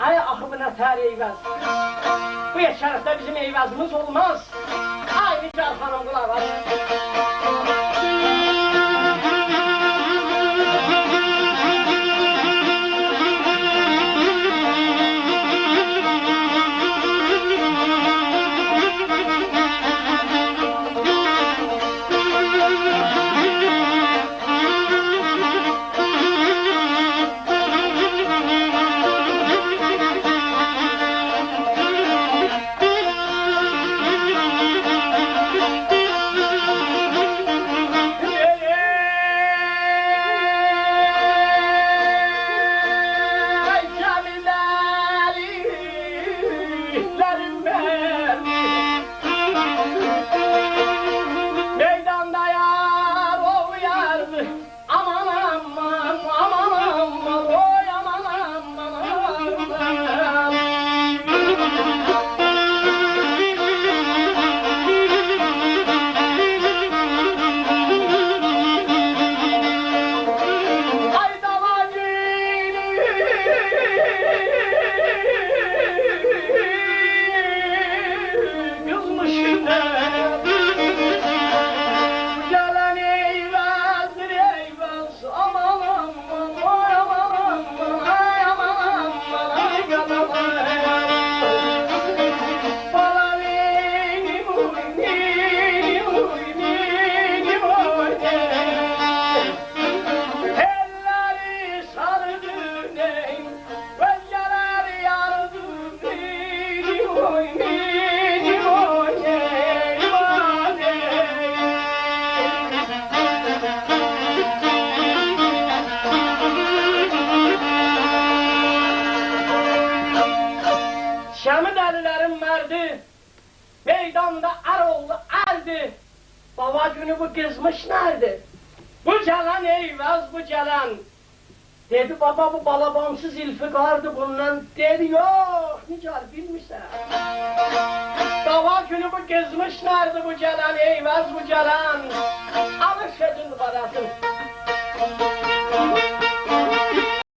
Ay ahı bu nətər eyvəz. Bu yaşarıqda bizim eyvəzimiz olmaz. Ay Nigar xanım qulaq var. Şəmi dəlilərin mərdi, meydanda Əroğlu əldi, baba günü bu qızmış nərdi? Bu gələn eyvəz, bu gələn. Dedi baba bu balabansız ilfiqardı bundan. Dedi yox, Nigar bilmirsən. Baba günü bu qızmış nərdi bu gələn, eyvəz bu gələn. Alış edin parasın.